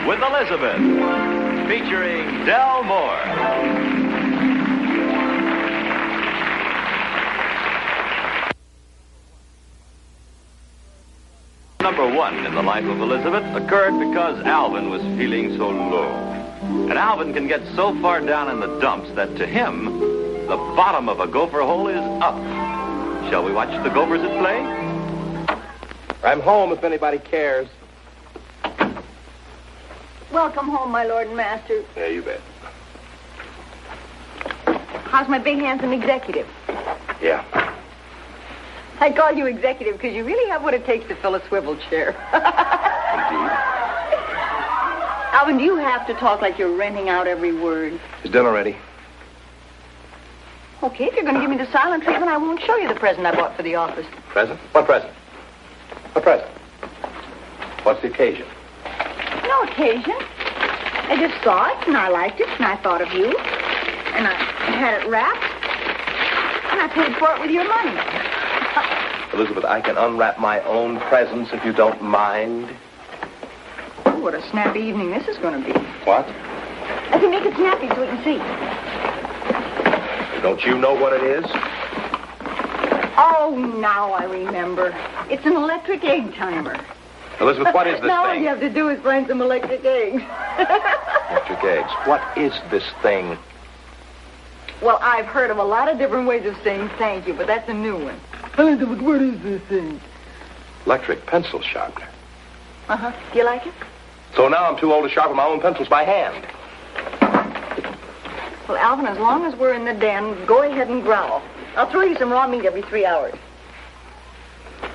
with Elizabeth, featuring Del Moore. Number one in the life of Elizabeth occurred because Alvin was feeling so low. And Alvin can get so far down in the dumps that to him, the bottom of a gopher hole is up. Shall we watch the gophers at play? I'm home if anybody cares. Welcome home, my lord and master. Yeah, you bet. How's my big handsome executive? Yeah. I call you executive because you really have what it takes to fill a swivel chair. Indeed. Alvin, do you have to talk like you're renting out every word? Is dinner ready? Okay, if you're going to give me the silent treatment, I won't show you the present I bought for the office. Present? What present? What present? What's the occasion? No occasion. I just saw it, and I liked it, and I thought of you. And I had it wrapped, and I paid for it with your money. Elizabeth, I can unwrap my own presents if you don't mind. Oh, what a snappy evening this is going to be. What? I can make it snappy so we can see. Don't you know what it is? Oh, now I remember. It's an electric egg timer. Elizabeth, what is this now thing? All you have to do is find some electric eggs. Electric eggs. What is this thing? Well, I've heard of a lot of different ways of saying thank you, but that's a new one. Elizabeth, what is this thing? Electric pencil sharpener. Uh-huh. Do you like it? So now I'm too old to sharpen my own pencils by hand. Well, Alvin, as long as we're in the den, go ahead and growl. I'll throw you some raw meat every 3 hours.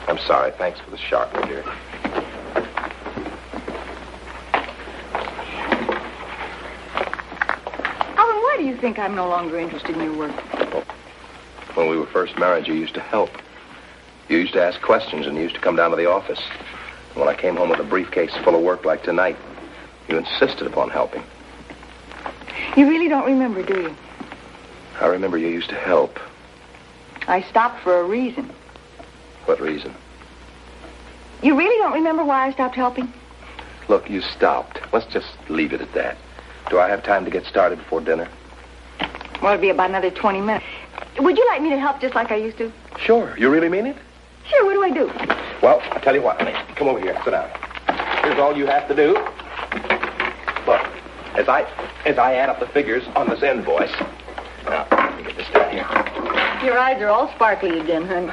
I'm sorry. Thanks for the sharpener, dear. Alvin, why do you think I'm no longer interested in your work? Well, when we were first married, you used to help. You used to ask questions, and you used to come down to the office. And when I came home with a briefcase full of work like tonight, you insisted upon helping. You really don't remember, do you? I remember you used to help. I stopped for a reason. What reason? You really don't remember why I stopped helping? Look, you stopped. Let's just leave it at that. Do I have time to get started before dinner? Well, it'll be about another 20 minutes. Would you like me to help just like I used to? Sure. You really mean it? Sure, what do I do? Well, I'll tell you what, honey. Come over here. Sit down. Here's all you have to do. Look, as I add up the figures on this invoice. Now, let me get this down here. Your eyes are all sparkly again, honey.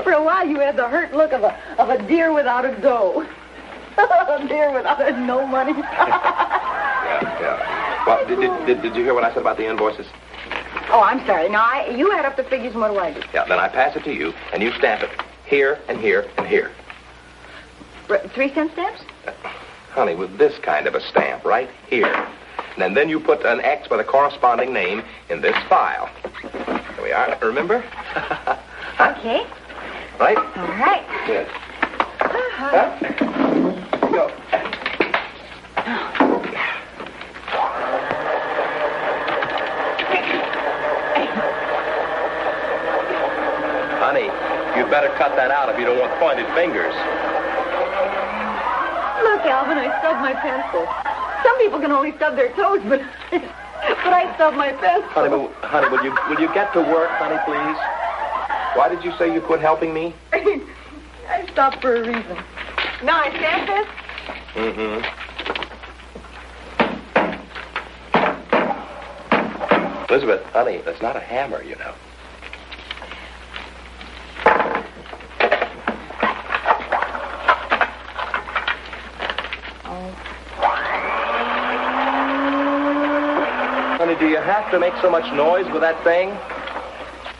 For a while, you had the hurt look of a deer without a doe. A deer without no money. Yeah. Well, did you hear what I said about the invoices? Oh, I'm sorry. Now, you add up the figures, and what do I do? Yeah, then I pass it to you, and you stamp it here and here and here. 3-cent stamps? Honey, with this kind of a stamp right here. And then you put an X with a corresponding name in this file. Here we are. Remember? Huh? Okay. Right? All right. Good. Uh-huh. Go. Honey, you'd better cut that out if you don't want pointed fingers. Look, Alvin, I stubbed my pencil. Some people can only stub their toes, but I stubbed my pencil. Honey, will you get to work, honey, please? Why did you say you quit helping me? I stopped for a reason. Now I stamp this? Mm-hmm. Elizabeth, honey, that's not a hammer, you know. Honey, do you have to make so much noise with that thing?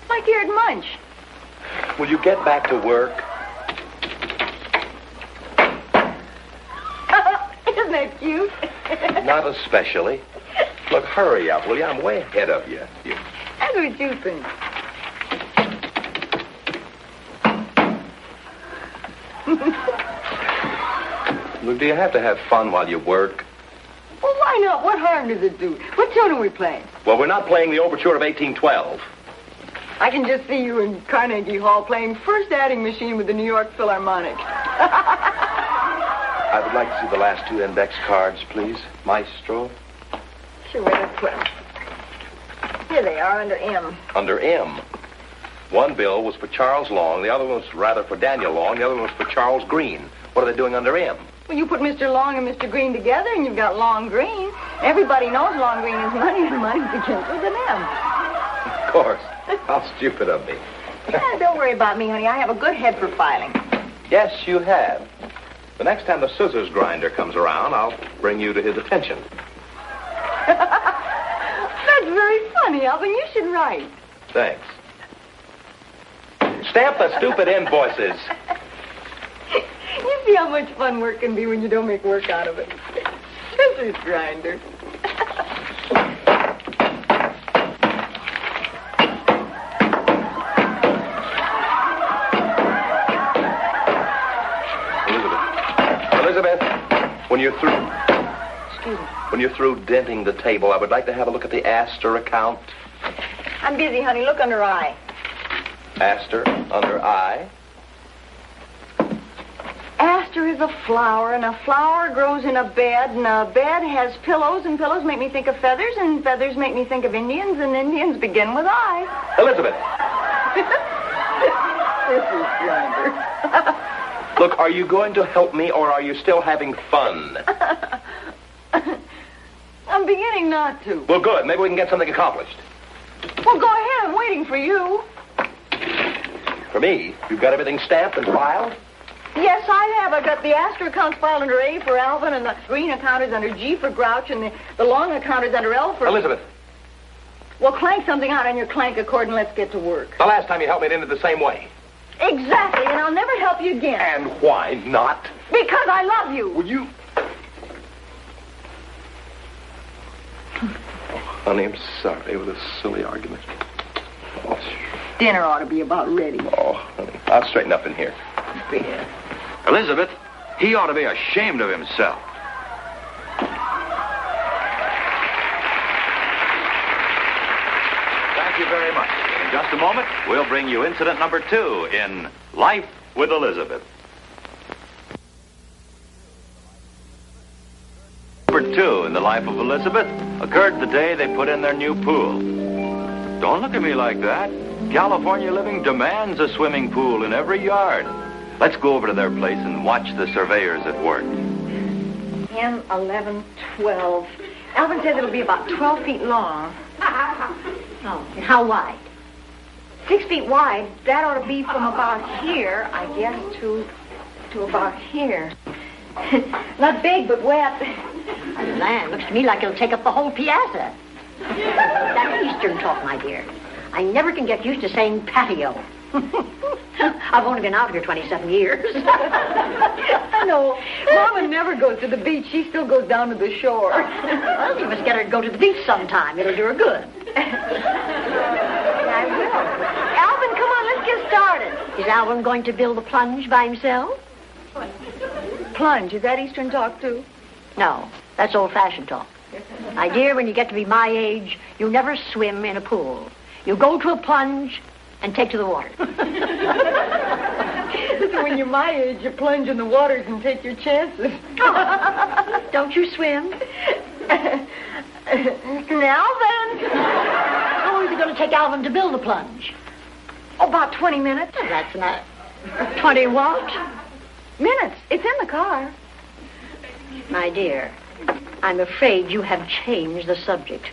Like you're at Munch. Will you get back to work? Isn't that cute? Not especially. Look, hurry up, will you? I'm way ahead of you. That's what you think. Look, do you have to have fun while you work? Well, why not? What harm does it do? What tune are we playing? Well, we're not playing the overture of 1812. I can just see you in Carnegie Hall playing First Adding Machine with the New York Philharmonic. I would like to see the last 2 index cards, please. Maestro. Sure, where to put them? Here they are, under M. Under M. One bill was for Charles Long. The other one was rather for Daniel Long. The other one was for Charles Green. What are they doing under M? Well, you put Mr. Long and Mr. Green together, and you've got Long Green. Everybody knows Long Green is money, and money begins with an M. Of course. How stupid of me. Yeah, don't worry about me, honey. I have a good head for filing. Yes, you have. The next time the scissors grinder comes around, I'll bring you to his attention. That's very funny, Alvin. You should write. Thanks. Stamp the stupid invoices. You see how much fun work can be when you don't make work out of it. Scissors grinder. Elizabeth, when you're through... Excuse me. When you're through denting the table, I would like to have a look at the Astor account. I'm busy, honey. Look under I. Astor, under I. Astor is a flower, and a flower grows in a bed, and a bed has pillows, and pillows make me think of feathers, and feathers make me think of Indians, and Indians begin with I. Elizabeth. This is grinder. Look, are you going to help me, or are you still having fun? I'm beginning not to. Well, good. Maybe we can get something accomplished. Well, go ahead. I'm waiting for you. For me? You've got everything stamped and filed? Yes, I have. I've got the Astor account filed under A for Alvin, and the Green account is under G for Grouch, and the Long account is under L for... Elizabeth. Well, clank something out on your clank accord and let's get to work. The last time you helped me, it ended the same way. Exactly, and I'll never help you again. And why not? Because I love you. Will you... Oh, honey, I'm sorry with this silly argument. Oh, Dinner ought to be about ready. Oh, honey, I'll straighten up in here. Yeah. Elizabeth, he ought to be ashamed of himself. Thank you very much. In just a moment, we'll bring you incident number 2 in Life with Elizabeth. Number 2 in the life of Elizabeth occurred the day they put in their new pool. Don't look at me like that. California living demands a swimming pool in every yard. Let's go over to their place and watch the surveyors at work. 10, 11, 12. Alvin says it'll be about 12 feet long. Oh, and how wide? 6 feet wide. That ought to be from about here, I guess, to about here. Not big, but wet. Land, looks to me like it'll take up the whole piazza. That's Eastern talk, my dear. I never can get used to saying patio. I've only been out here 27 years. I know. Mama never goes to the beach. She still goes down to the shore. Well, you must get her to go to the beach sometime. It'll do her good. I will. Alvin, come on, let's get started. Is Alvin going to build the plunge by himself? Plunge, is that Eastern talk, too? No, that's old-fashioned talk. My dear, when you get to be my age, you never swim in a pool. You go to a plunge and take to the water. When you're my age, you plunge in the waters and take your chances. Oh, don't you swim? Now then. How long is it going to take Alvin to build the plunge? Oh, about 20 minutes. Oh, that's not... 20 what? Minutes. It's in the car. My dear, I'm afraid you have changed the subject.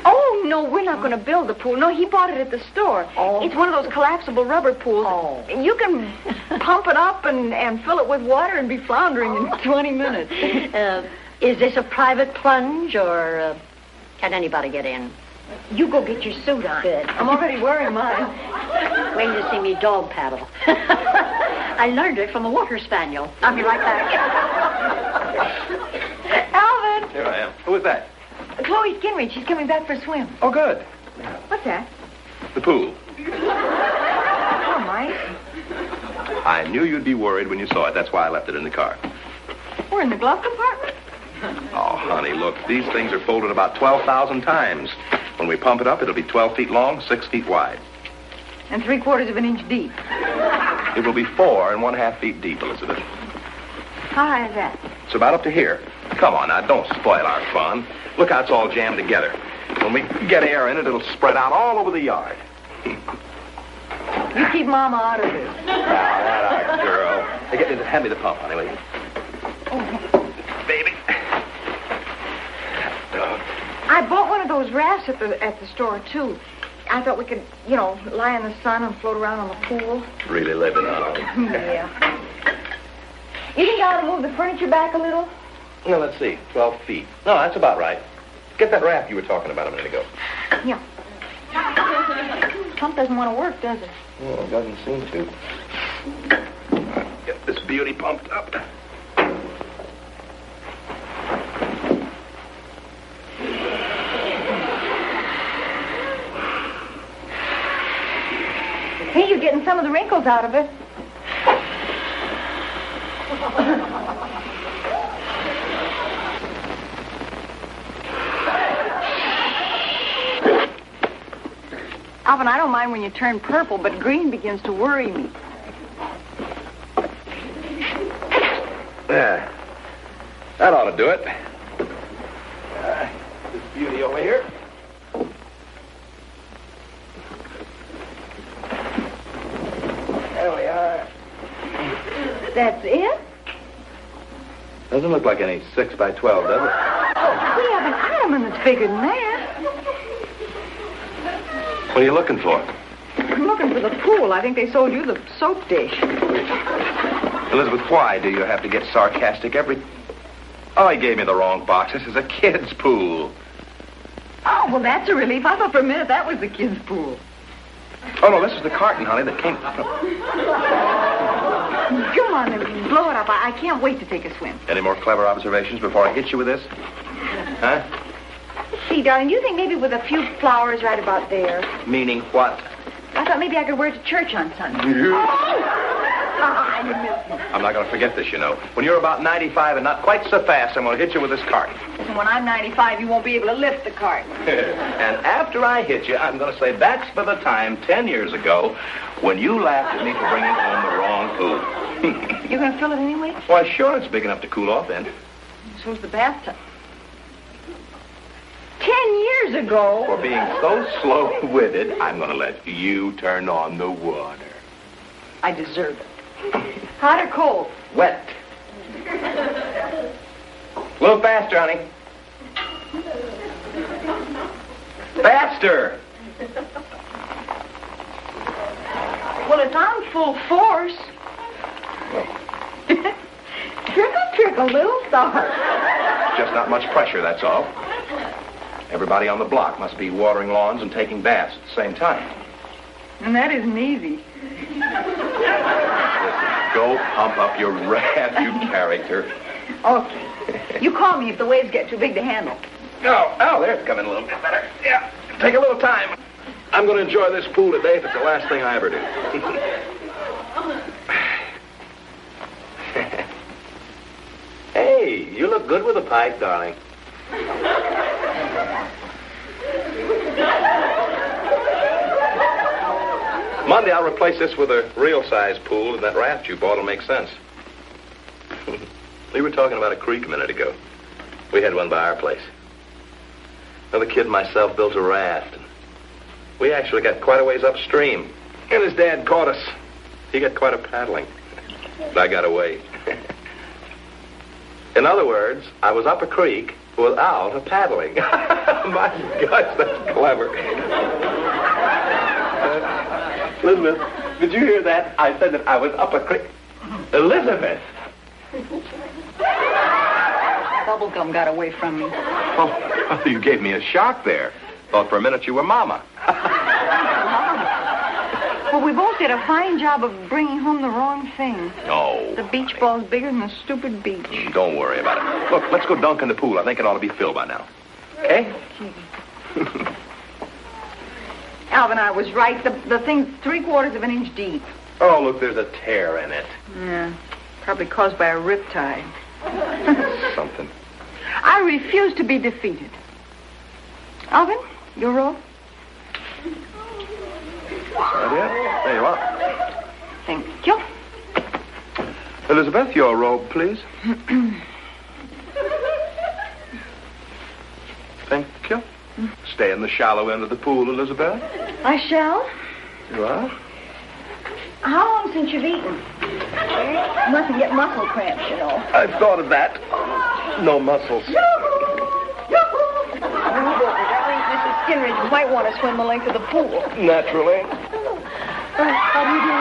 Oh, no, we're not going to build the pool. No, he bought it at the store. Oh. It's one of those collapsible rubber pools. Oh. You can pump it up and fill it with water and be floundering in 20 minutes. Is this a private plunge, or can anybody get in? You go get your suit on. Good. I'm already wearing mine. Wait till you see me dog paddle. I learned it from a water spaniel. I'll be right back. Alvin! Here I am. Who is that? Chloe Skinridge. She's coming back for a swim. Oh, good. What's that? The pool. Oh, Mike. I knew you'd be worried when you saw it. That's why I left it in the car. We're in the glove compartment. Oh, honey, look, these things are folded about 12,000 times. When we pump it up, it'll be 12 feet long, 6 feet wide. And 3/4 of an inch deep. It will be 4 1/2 feet deep, Elizabeth. How high is that? It's about up to here. Come on now, don't spoil our fun. Look how it's all jammed together. When we get air in it, it'll spread out all over the yard. You keep Mama out of this. Now, that our girl. Hey, hand me the pump, honey, will you? Baby. I bought one of those rafts at the store, too. I thought we could, lie in the sun and float around on the pool. Really living on it. Yeah. You think I ought to move the furniture back a little? Well, let's see. 12 feet. No, that's about right. Get that raft you were talking about a minute ago. Yeah. Pump doesn't want to work, does it? Well, it doesn't seem to. Get this beauty pumped up. Hey, you're getting some of the wrinkles out of it. Alvin, I don't mind when you turn purple, but green begins to worry me. Yeah. That ought to do it. This beauty over here. There we are. That's it? Doesn't look like any 6 by 12, does it? Oh, we have an ottoman that's bigger than that. What are you looking for? I'm looking for the pool. I think they sold you the soap dish. Elizabeth, why do you have to get sarcastic every... Oh, he gave me the wrong box. This is a kid's pool. Oh, well, that's a relief. I thought for a minute that was the kids' pool. Oh, no, this is the carton, honey, that came... Come on, and blow it up. I can't wait to take a swim. Any more clever observations before I hit you with this? Huh? See, darling, you think maybe with a few flowers right about there. Meaning what? I thought maybe I could wear it to church on Sunday. You missed me. I'm not going to forget this, When you're about 95 and not quite so fast, I'm going to hit you with this carton. Listen, when I'm 95, you won't be able to lift the carton. And after I hit you, I'm going to say that's for the time 10 years ago when you laughed at me for bringing home the wrong pool. You're going to fill it anyway? Why, sure, it's big enough to cool off in. So's the bathtub. 10 years ago. For being so slow-witted, I'm going to let you turn on the water. I deserve it. Hot or cold? Wet. A little faster, honey. Faster! Well, it's on full force. Trickle, trickle, little star. Just not much pressure, that's all. Everybody on the block must be watering lawns and taking baths at the same time. And that isn't easy. Listen, go pump up your raft, you character. Okay. You call me if the waves get too big to handle. Oh, there it's coming a little bit better. Yeah, take a little time. I'm going to enjoy this pool today if it's the last thing I ever do. Hey, you look good with a pipe, darling. Monday, I'll replace this with a real-size pool, and that raft you bought will make sense. We were talking about a creek a minute ago. We had one by our place. Another kid and myself built a raft. We actually got quite a ways upstream. And his dad caught us. He got quite a paddling. But I got away. In other words, I was up a creek without a paddling. My gosh, that's clever. Elizabeth, did you hear that? I said that I was up a creek. Elizabeth! Bubblegum got away from me. Oh, you gave me a shock there. Thought for a minute you were Mama. Well, we both did a fine job of bringing home the wrong thing. No. The beach ball's bigger than the stupid beach. Don't worry about it. Look, let's go dunk in the pool. I think it ought to be filled by now. Okay? Alvin, I was right. The thing's 3/4 of an inch deep. Oh, look, there's a tear in it. Yeah, probably caused by a riptide. Something. I refuse to be defeated. Alvin, your roll. Right here. There you are. Thank you. Elizabeth, your robe, please. Thank you. Stay in the shallow end of the pool, Elizabeth. I shall. You are? How long since you've eaten? You mustn't get muscle cramps, you know. I've thought of that. No muscles. Mrs. Skinridge might want to swim the length of the pool. Naturally. How do you do?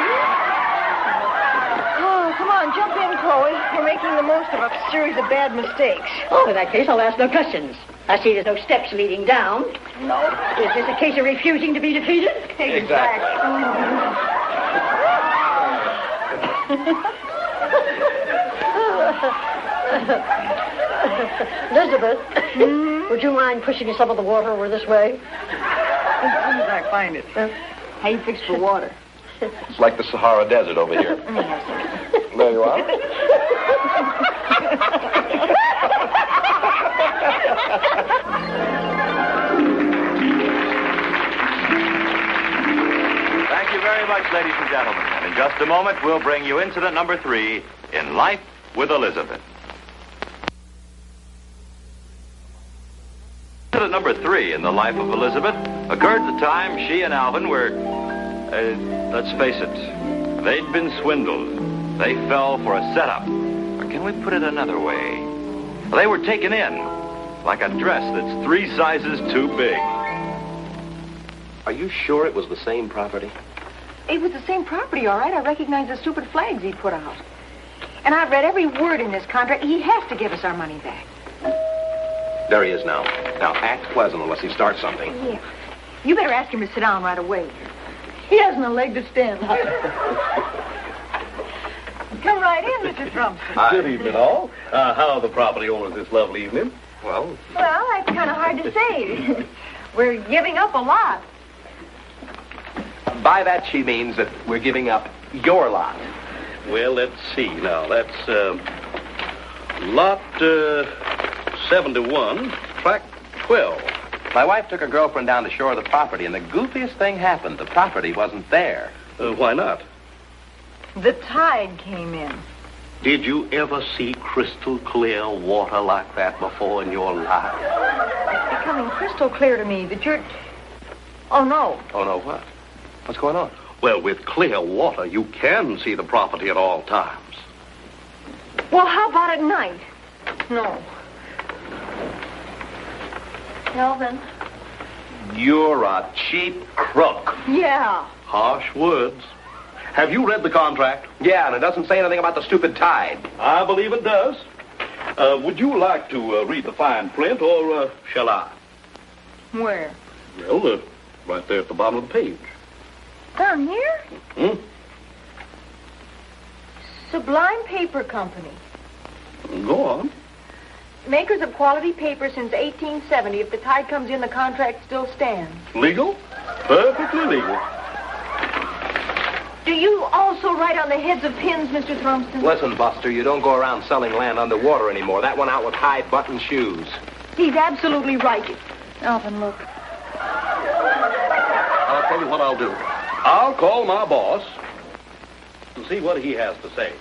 Oh, come on, jump in, Chloe. We're making the most of a series of bad mistakes. Oh, in that case, I'll ask no questions. I see there's no steps leading down. No. Is this a case of refusing to be defeated? Elizabeth, would you mind pushing some of the water over this way? As soon as I find it. How you fix for water? It's like the Sahara Desert over here. There you are. Thank you very much, ladies and gentlemen. And in just a moment, we'll bring you incident number 3 in Life with Elizabeth. Incident number 3 in the life of Elizabeth occurred the time she and Alvin were, let's face it, they'd been swindled. They fell for a setup. Or can we put it another way? They were taken in like a dress that's 3 sizes too big. Are you sure it was the same property? It was the same property, all right. I recognize the stupid flags he put out. And I've read every word in this contract. He has to give us our money back. There he is now. Now, act pleasant unless he starts something. Yeah. You better ask him to sit down right away. He hasn't a leg to stand on. Come right in, Mr. Thompson. Good evening, all. How are the property owners this lovely evening? Well, Well, that's kind of hard to say. We're giving up a lot. by that she means that we're giving up your lot. Well, let's see now. That's lot 71, tract 12. My wife took her girlfriend down the shore of the property, and the goofiest thing happened. The property wasn't there. Why not? The tide came in. Did you ever see crystal clear water like that before in your life? It's becoming crystal clear to me that you're... Oh, no. Oh, no, what? What's going on? Well, with clear water, you can see the property at all times. Well, how about at night? No. Alvin? You're a cheap crook. Yeah. Harsh words. Have you read the contract? Yeah, and it doesn't say anything about the stupid tide. I believe it does. Would you like to read the fine print, or shall I? Where? Well, right there at the bottom of the page. Down here? Hmm? Sublime Paper Company. Go on. Makers of quality paper since 1870. If the tide comes in, the contract still stands. Legal? Perfectly legal. Do you also write on the heads of pins, Mr. Thompson? Listen, Buster, you don't go around selling land underwater anymore. That went out with high-button shoes. He's absolutely right. Alvin, look. I'll tell you what I'll do. I'll call my boss and see what he has to say.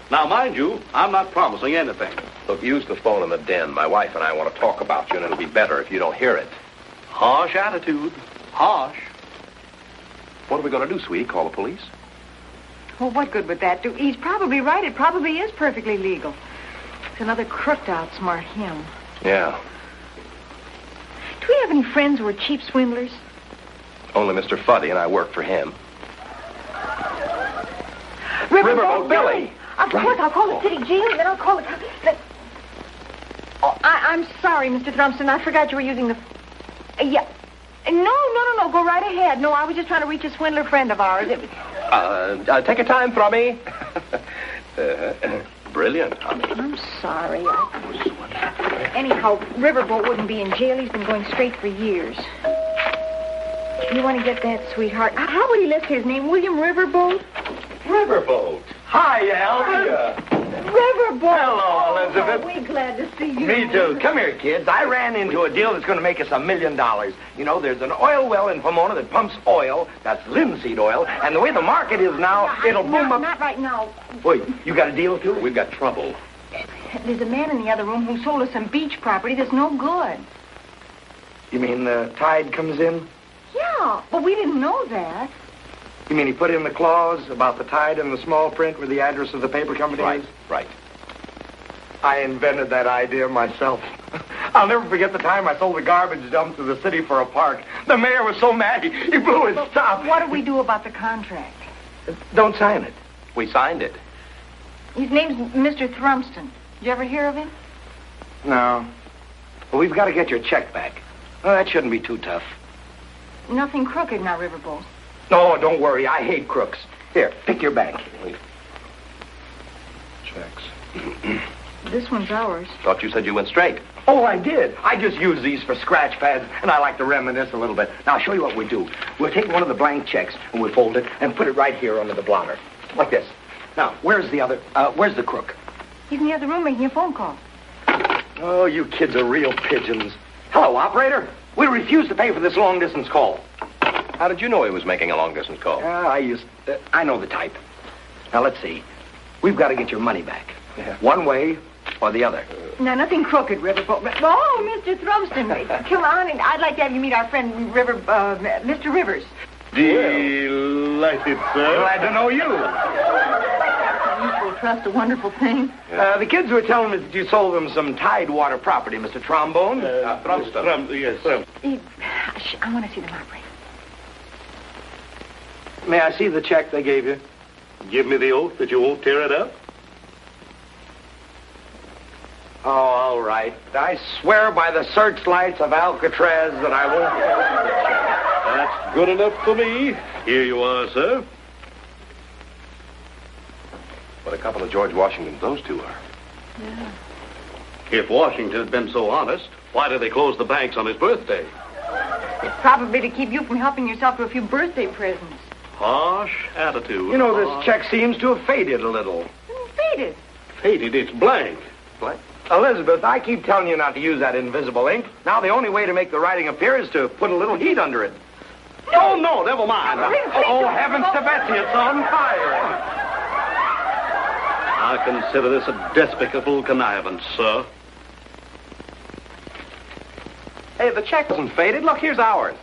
Now, mind you, I'm not promising anything. Look, use the phone in the den. My wife and I want to talk about you, and it'll be better if you don't hear it. Harsh attitude. Harsh. What are we going to do, sweetie? Call the police? Well, what good would that do? He's probably right. It probably is perfectly legal. It's another crook to outsmart him. Yeah. Do we have any friends who are cheap swindlers? Only Mr. Fuddy, and I work for him. Riverboat Billy. Of course, I'll call the city jail, and then I'll call the... Oh, I'm sorry, Mr. Thompson. I forgot you were using the... Yeah. No. Go right ahead. No, I was just trying to reach a swindler friend of ours. Take your time, Thrummy. Brilliant, honey. I'm sorry. Anyhow, Riverboat wouldn't be in jail. He's been going straight for years. You want to get that, sweetheart? How would he list his name? William Riverboat? Riverboat. Hi, Alvin. Riverboat. Hello, Elizabeth. Oh, we're glad to see you. Me too. Come here, kids. I ran into a deal that's going to make us $1 million. You know, there's an oil well in Pomona that pumps oil. That's linseed oil. And the way the market is now, it'll boom up. Not right now. Wait, you got a deal, too? We've got trouble. There's a man in the other room who sold us some beach property that's no good. You mean the tide comes in? Yeah, but we didn't know that. You mean he put in the clause about the tide in the small print with the address of the paper company? Right, right. I invented that idea myself. I'll never forget the time I sold the garbage dump to the city for a park. The mayor was so mad, he blew his top. What do we do about the contract? Don't sign it. We signed it. His name's Mr. Thrumston. Did you ever hear of him? No. Well, we've got to get your check back. Well, that shouldn't be too tough. Nothing crooked now, Riverboat. No, don't worry. I hate crooks. Here, pick your bank. Checks. This one's ours. Thought you said you went straight. Oh, I did. I just use these for scratch pads, and I like to reminisce a little bit. Now, I'll show you what we do. We'll take one of the blank checks, and we'll fold it and put it right here under the blotter. Like this. Now, where's the crook? He's in the other room making a phone call. Oh, you kids are real pigeons. Hello, operator. We refuse to pay for this long-distance call. How did you know he was making a long-distance call? I know the type. Now, let's see. We've got to get your money back. Yeah. One way or the other. Now, nothing crooked, Riverboat. Oh, Mr. Thrumston. Come on, and I'd like to have you meet our friend, Mr. Rivers. Delighted, sir. Glad to know you. Mutual trust, a wonderful thing. The kids were telling me that you sold them some Tidewater property, Mr. Trombone. Yes, sir. I want to see them operate. May I see the check they gave you? Give me the oath that you won't tear it up. Oh, all right. I swear by the searchlights of Alcatraz that I won't... That's good enough for me. Here you are, sir. What a couple of George Washingtons those two are. Yeah. If Washington had been so honest, why did they close the banks on his birthday? Probably to keep you from helping yourself to a few birthday presents. Harsh attitude. You know, this check seems to have faded a little. Faded. Faded, it's blank. Blank? Elizabeth, I keep telling you not to use that invisible ink. Now the only way to make the writing appear is to put a little heat under it. Oh, no, never mind. Oh, heavens to Betsy, it's on fire. I consider this a despicable connivance, sir. Hey, the check wasn't faded. Look, here's ours.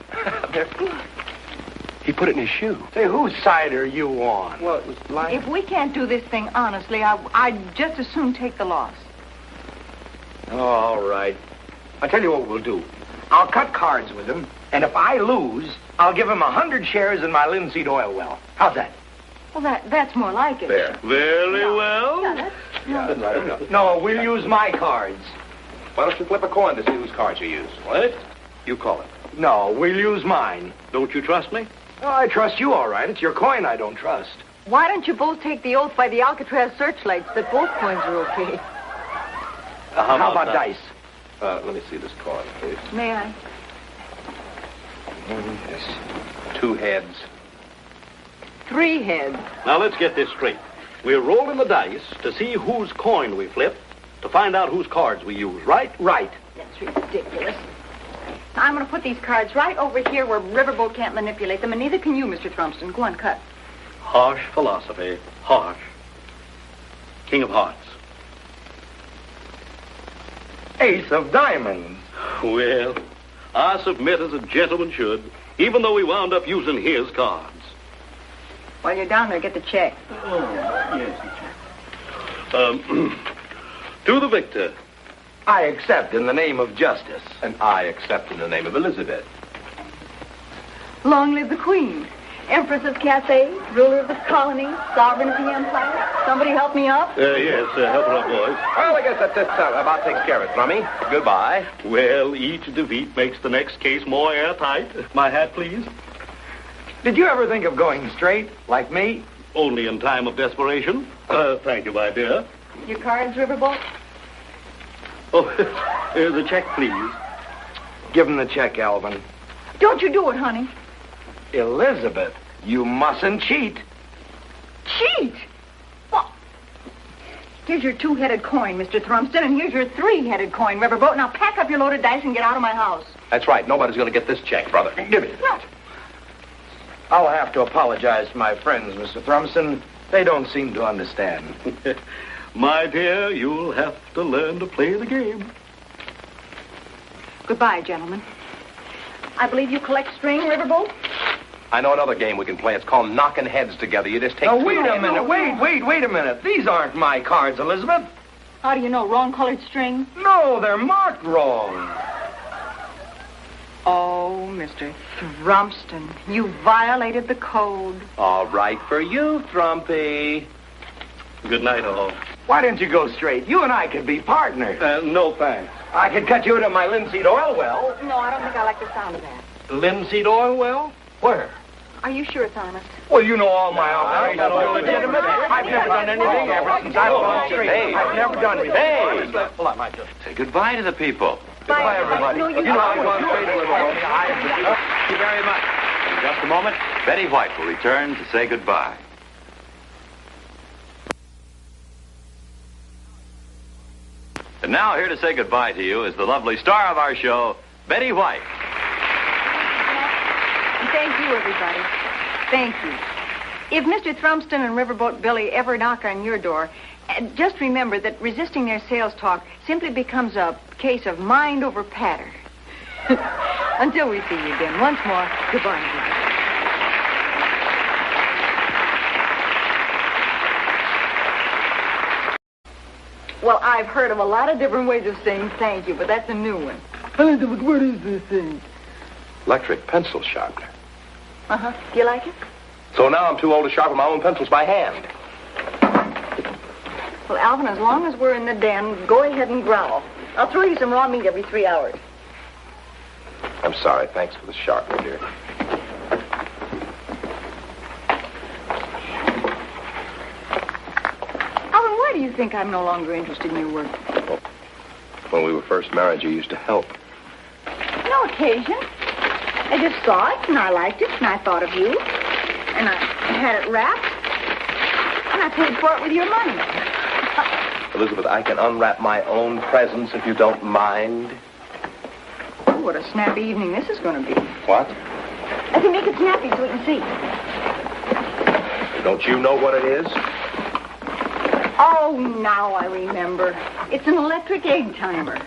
He put it in his shoe. Say, whose side are you on? Well, it was like... If we can't do this thing honestly, I'd just as soon take the loss. Oh, all right. I'll tell you what we'll do. I'll cut cards with him, and if I lose, I'll give him 100 shares in my linseed oil well. How's that? Well, that's more like it. There. Very well. Yeah, that's... Right enough. No, we'll use my cards. Why don't you flip a coin to see whose cards you use? What? You call it. No, we'll use mine. Don't you trust me? Oh, I trust you all right. It's your coin I don't trust. Why don't you both take the oath by the Alcatraz searchlights that both coins are okay? How about that? dice? Let me see this coin, please. May I? Yes. 2 heads. 3 heads. Now, let's get this straight. We're rolling the dice to see whose coin we flip, to find out whose cards we use, right? Right. That's ridiculous. I'm going to put these cards right over here where Riverboat can't manipulate them, and neither can you, Mr. Thrumston. Go on, cut. Harsh philosophy. Harsh. King of Hearts. Ace of diamonds. Well, I submit as a gentleman should, even though we wound up using his cards. While you're down there, get the check. Oh, yes, to the victor. I accept in the name of justice. And I accept in the name of Elizabeth. Long live the Queen. Empress of Cathay, ruler of the colonies, sovereign of the empire. Somebody help me up? Yes, help her up, boys. Well, I guess that about takes care of it, Rummy. Goodbye. Well, each defeat makes the next case more airtight. My hat, please. Did you ever think of going straight, like me? Only in time of desperation. Thank you, my dear. Your cards, Riverboat? Oh, the check, please. Give him the check, Alvin. Don't you do it, honey. Here's your two-headed coin, Mr. Thrumston, and here's your three-headed coin, Riverboat. Now pack up your loaded dice and get out of my house. That's right. Nobody's going to get this check, brother. Give it. No. I'll have to apologize to my friends, Mr. Thrumston. They don't seem to understand. My dear, you'll have to learn to play the game. Goodbye, gentlemen. I believe you collect string, Riverboat? I know another game we can play. It's called knocking heads together. You just take Now, two... wait a minute. Wait a minute. These aren't my cards, Elizabeth. How do you know? Wrong colored string? No, they're marked wrong. Oh, Mr. Thrumston, you violated the code. All right for you, Thrumpy. Good night, all. Why didn't you go straight? You and I could be partners. No thanks. I could cut you into my linseed oil well. No, I don't think I like the sound of that. Linseed oil well? Where? Are you sure it's honest? Well, you know all my operations are legitimate. I've never done anything ever since I've gone straight. Hey. I've never done anything. Hey! Well, I might just... Say goodbye to the people. Goodbye, everybody. No, You know I've gone straight a little. Thank you very much. In just a moment, Betty White will return to say goodbye. And now, here to say goodbye to you is the lovely star of our show, Betty White. Thank you, everybody. Thank you. If Mr. Thrumston and Riverboat Billy ever knock on your door, just remember that resisting their sales talk simply becomes a case of mind over patter. Until we see you again. Once more, goodbye, everybody. Well, I've heard of a lot of different ways of saying thank you, but that's a new one. Elizabeth, what is this thing? Electric pencil sharpener. Uh-huh. Do you like it? So now I'm too old to sharpen my own pencils by hand. Well, Alvin, as long as we're in the den, go ahead and growl. I'll throw you some raw meat every 3 hours. I'm sorry. Thanks for the sharpener, dear. Alvin, why do you think I'm no longer interested in your work? When we were first married, you used to help. No occasion. I just saw it, and I liked it, and I thought of you. And I had it wrapped, and I paid for it with your money. Elizabeth, I can unwrap my own presents if you don't mind. Oh, what a snappy evening this is going to be. What? I can make it snappy so we can see. Don't you know what it is? Oh, now I remember. It's an electric egg timer.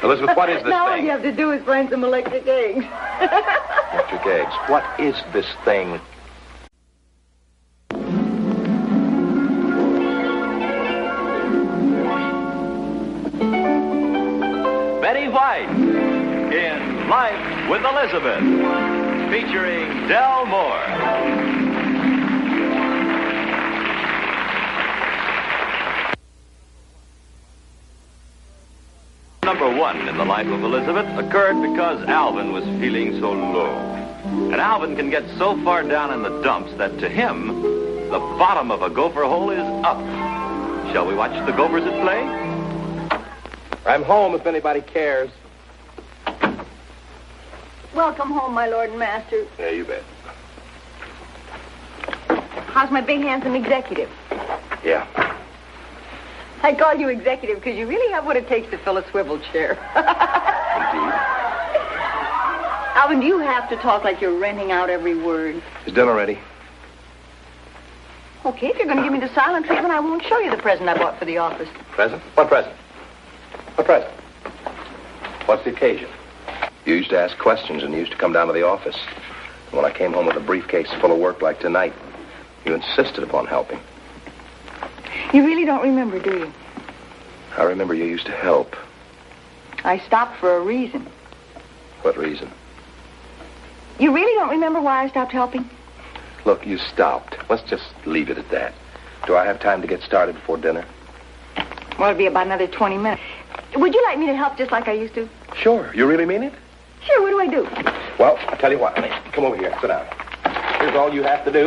Elizabeth, what is this now all thing? you have to do is find some electric eggs. Electric eggs. What is this thing? Betty White in Life with Elizabeth, featuring Del Moore. Number one in the life of Elizabeth occurred because Alvin was feeling so low. And Alvin can get so far down in the dumps that to him, the bottom of a gopher hole is up. Shall we watch the gophers at play? I'm home if anybody cares. Welcome home, my lord and master. Yeah, you bet. How's my big handsome executive? Yeah. I call you executive because you really have what it takes to fill a swivel chair. Indeed. Alvin, do you have to talk like you're renting out every word? Is dinner ready? Okay, if you're going to give me the silent treatment, I won't show you the present I bought for the office. Present? What present? What present? What's the occasion? You used to ask questions and you used to come down to the office. And when I came home with a briefcase full of work like tonight, you insisted upon helping. You really don't remember, do you? I remember you used to help. I stopped for a reason. What reason? You really don't remember why I stopped helping? Look, you stopped. Let's just leave it at that. Do I have time to get started before dinner? Well, it'll be about another 20 minutes. Would you like me to help just like I used to? Sure. You really mean it? Sure, what do I do? Well, I'll tell you what, honey. Come over here. Sit down. Here's all you have to do.